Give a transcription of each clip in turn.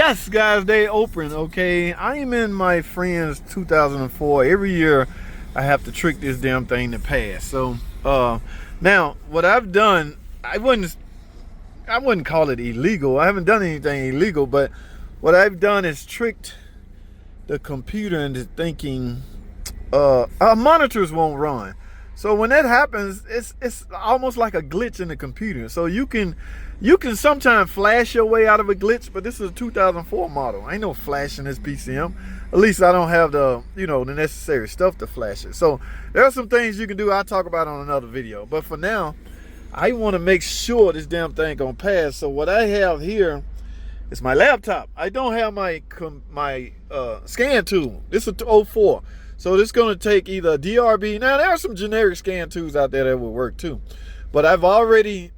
Yes, guys, they open. Okay, I am in my friend's 2004. Every year, I have to trick this damn thing to pass. So, now what I've done, I wouldn't call it illegal. I haven't done anything illegal, but what I've done is tricked the computer into thinking our monitors won't run. So when that happens, it's almost like a glitch in the computer. So you can sometimes flash your way out of a glitch, but this is a 2004 model. Ain't no flash in this PCM. At least I don't have the the necessary stuff to flash it. So there are some things you can do. I'll talk about on another video. But for now, I want to make sure this damn thing gonna pass. So what I have here is my laptop. I don't have my scan tool. This is a 04. So this is going to take either a DRB. Now, there are some generic scan tools out there that will work too. But I've already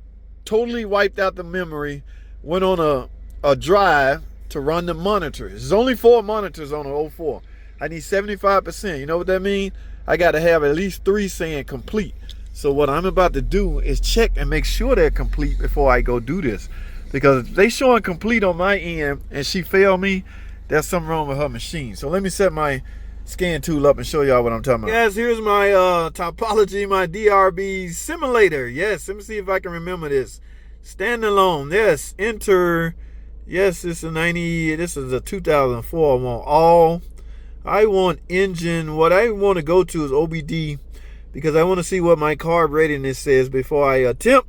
totally wiped out the memory, went on a drive to run the monitors. There's only 4 monitors on the 04. I need 75%. You know what that means? I got to have at least 3 saying complete. So what I'm about to do is check and make sure they're complete before I go do this. Because if they showing complete on my end and she failed me, there's something wrong with her machine. So let me set my scan tool up and show y'all what I'm talking about. Guys, here's my topology, my DRB simulator. Yes, let me see if I can remember this. Standalone, yes, enter. Yes, this is a 2004. I want all. I want engine. What I want to go to is OBD because I want to see what my carb readiness says before I attempt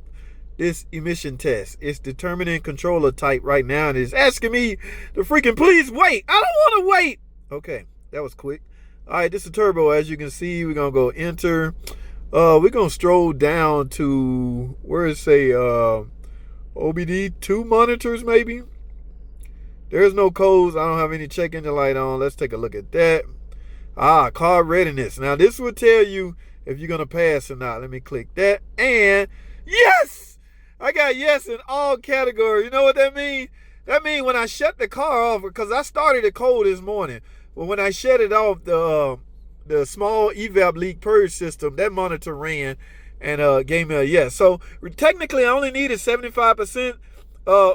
this emission test. It's determining controller type right now and it's asking me to freaking please wait. I don't want to wait. Okay, that was quick. All right, this is turbo. As you can see, we're gonna go enter. We're gonna stroll down to where it say OBD 2 monitors maybe. There's no codes. I don't have any check engine light on. Let's take a look at that. Car readiness. Now this will tell you if you're gonna pass or not. Let me click that and yes, I got yes in all categories. You know what that means? That means when I shut the car off, because I started it cold this morning. Well, when I shut it off, the small evap leak purge system, that monitor ran and gave me a yes. So technically, I only needed 75%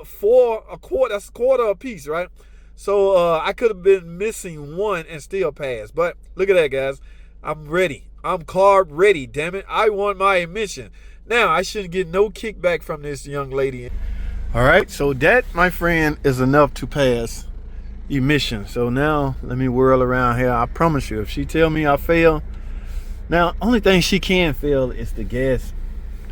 for a quarter. That's a quarter a piece, right? So I could have been missing 1 and still pass. But look at that, guys. I'm ready. I'm carb ready. Damn it! I want my emission. Now I shouldn't get no kickback from this young lady. All right. So that, my friend, is enough to pass emission. So now let me whirl around here. I promise you, if she tell me I fail, now only thing she can fail is the gas,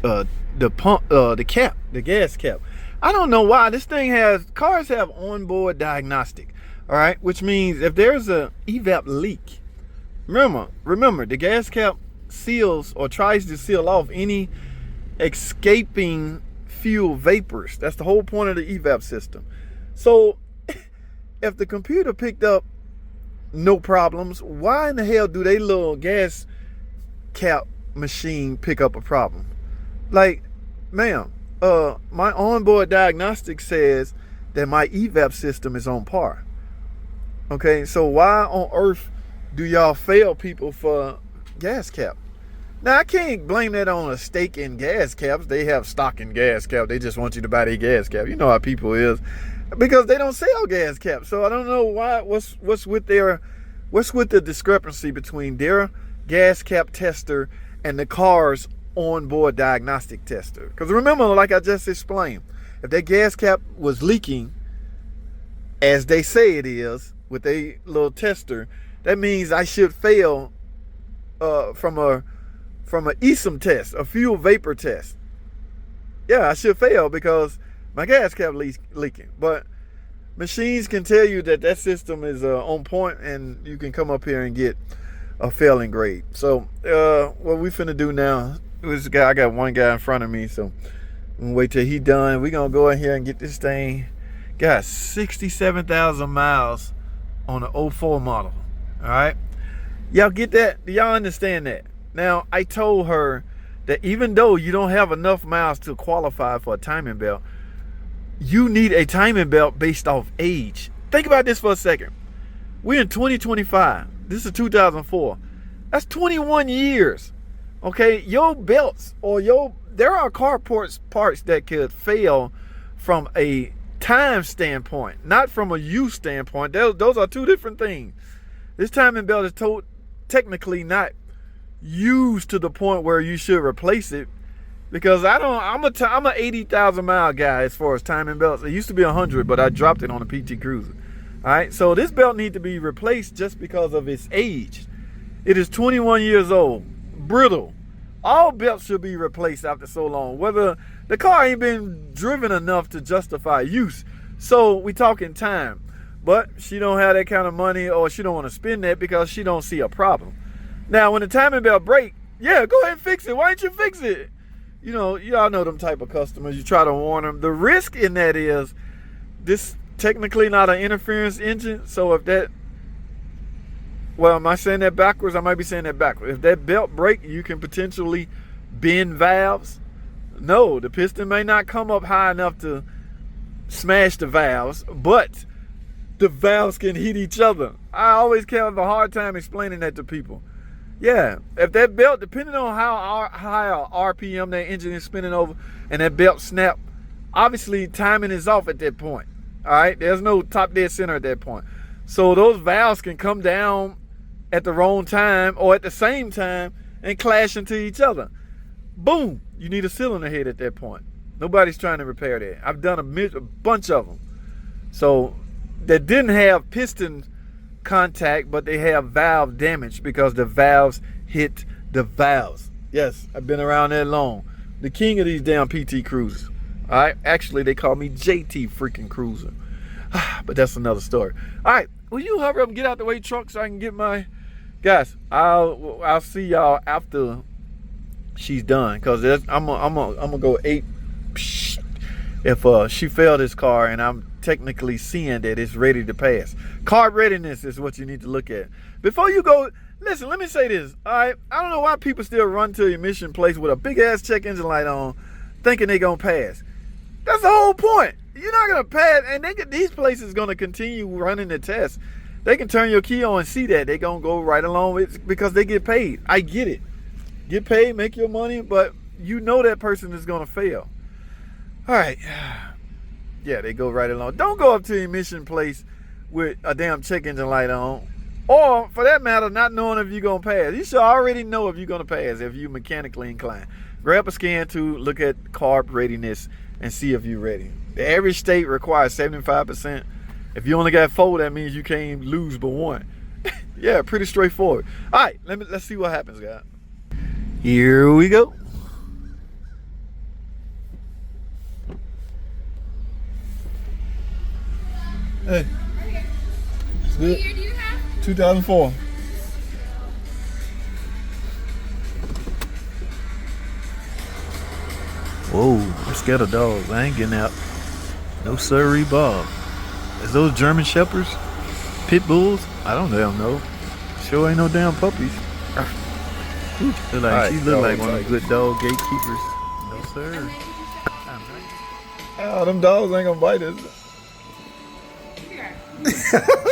the pump, the cap, the gas cap. I don't know why this thing cars have onboard diagnostic. All right, which means if there's a evap leak, remember the gas cap seals or tries to seal off any escaping fuel vapors. That's the whole point of the evap system. So if the computer picked up no problems, why in the hell do they little gas cap machine pick up a problem? Like, ma'am, my onboard diagnostic says that my evap system is on par. Okay, so why on earth do y'all fail people for gas cap? Now, I can't blame that on a stake in gas caps. They have stock in gas cap. They just want you to buy their gas cap. You know how people is. Because they don't sell gas caps. So I don't know why, what's with the discrepancy between their gas cap tester and the car's onboard diagnostic tester. Because remember, like I just explained, if that gas cap was leaking, as they say it is, with a little tester, that means I should fail from a ESM test, a fuel vapor test. Yeah, I should fail because my gas cap leaking. But machines can tell you that system is on point, and you can come up here and get a failing grade. So what we finna do now is I got one guy in front of me, so I'm gonna wait till he done. We're gonna go in here and get this thing. Got 67,000 miles on the 04 model. All right, y'all get that? Do y'all understand that? Now, I told her that even though you don't have enough miles to qualify for a timing belt, you need a timing belt based off age. Think about this for a second. We're in 2025. This is 2004. That's 21 years. Okay, your belts or there are car parts that could fail from a time standpoint, not from a use standpoint. Those are two different things. This timing belt is technically not used to the point where you should replace it, because I'm a 80,000 mile guy as far as timing belts. It used to be 100, but I dropped it on a PT Cruiser. All right, so this belt needs to be replaced just because of its age. It is 21 years old, brittle. All belts should be replaced after so long, whether the car ain't been driven enough to justify use. So we talking time, but she don't have that kind of money, or she don't want to spend that because she don't see a problem. Now, when the timing belt break, yeah, go ahead and fix it. Why don't you fix it? You know, y'all know them type of customers. You try to warn them. The risk in that is this technically not an interference engine. So if that, well, am I saying that backwards? I might be saying that backwards. If that belt break, you can potentially bend valves. No, the piston may not come up high enough to smash the valves, but the valves can hit each other. I always have a hard time explaining that to people. Yeah, if that belt, depending on how high a RPM that engine is spinning over, and that belt snap, obviously timing is off at that point. All right, there's no top dead center at that point. So those valves can come down at the wrong time or at the same time and clash into each other. Boom, you need a cylinder head at that point. Nobody's trying to repair that. I've done a bunch of them. So that didn't have piston contact, but they have valve damage because the valves hit the valves. Yes, I've been around that long. The king of these damn PT Cruisers. All right, actually they call me JT freaking Cruiser. But that's another story. All right, will you hurry up and get out the way, truck, so I can get my guys? I'll see y'all after she's done, because I'm gonna go 8 if she failed this car and I'm technically seeing that it's ready to pass. Carb readiness is what you need to look at before you go. Listen, let me say this. All right, I don't know why people still run to emission place with a big ass check engine light on, thinking they gonna pass. That's the whole point. You're not gonna pass, and these places gonna continue running the test. They can turn your key on and see that. They gonna go right along with it because they get paid. I get it. Get paid, make your money, but you know that person is gonna fail. All right. Yeah, they go right along. Don't go up to the emission place with a damn check engine light on, or for that matter, not knowing if you're gonna pass. You should already know if you're gonna pass if you're mechanically inclined. Grab a scan to look at carb readiness and see if you're ready. The average state requires 75%. If you only got 4, that means you can't lose but 1. Yeah, pretty straightforward. All right, let's see what happens, guys. Here we go. Hey, it's good. What year do you have? 2004. Whoa, I'm scared of dogs. I ain't getting out. No sirree, Bob. Is those German Shepherds? Pit Bulls? I don't damn know. Sure ain't no damn puppies. She look like one of the good dog gatekeepers. No sir. Oh, them dogs ain't gonna bite us.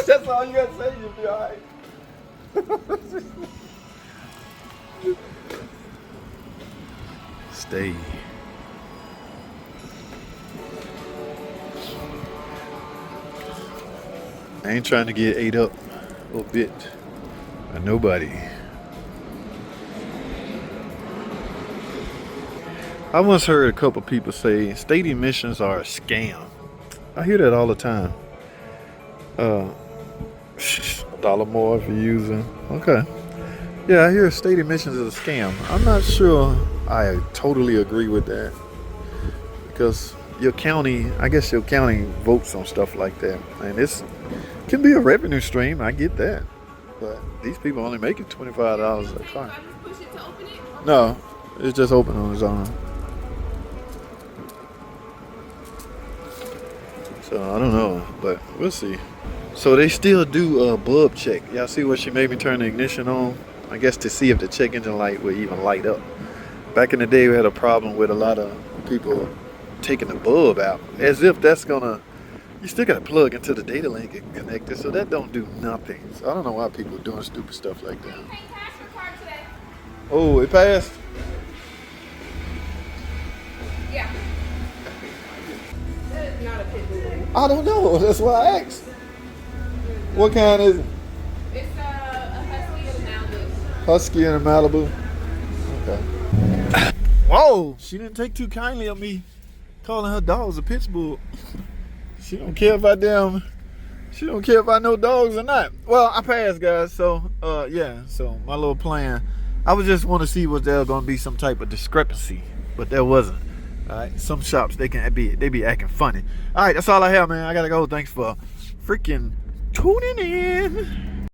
That's all you gotta say, you'll be alright. Stay. I ain't trying to get ate up a bit by nobody. I once heard a couple people say state emissions are a scam. I hear that all the time. $1 more for using. Okay. Yeah, I hear state emissions is a scam. I'm not sure I totally agree with that, because your county votes on stuff like that, and it's can be a revenue stream. I get that, but these people only making $25 a car. No, it's just open on its own. So I don't know, but we'll see. So they still do a bulb check. Y'all see what she made me turn the ignition on? I guess to see if the check engine light would even light up. Back in the day, we had a problem with a lot of people taking the bulb out, as if that's gonna. You still gotta plug into the data link and connect it, so that don't do nothing. So I don't know why people are doing stupid stuff like that. Oh, it passed? Yeah. not a pit bull. I don't know. That's why I asked. What kind is it? It's a husky and a Malibu. Husky and a Malibu. Okay. Whoa! She didn't take too kindly of me calling her dogs a pit bull. She don't care if she don't care if I know dogs or not. Well, I passed, guys. So, yeah. So my little plan, I would just want to see was there gonna be some type of discrepancy, but there wasn't. All right. Some shops they be acting funny. All right. That's all I have, man. I gotta go. Thanks for freaking tuning in.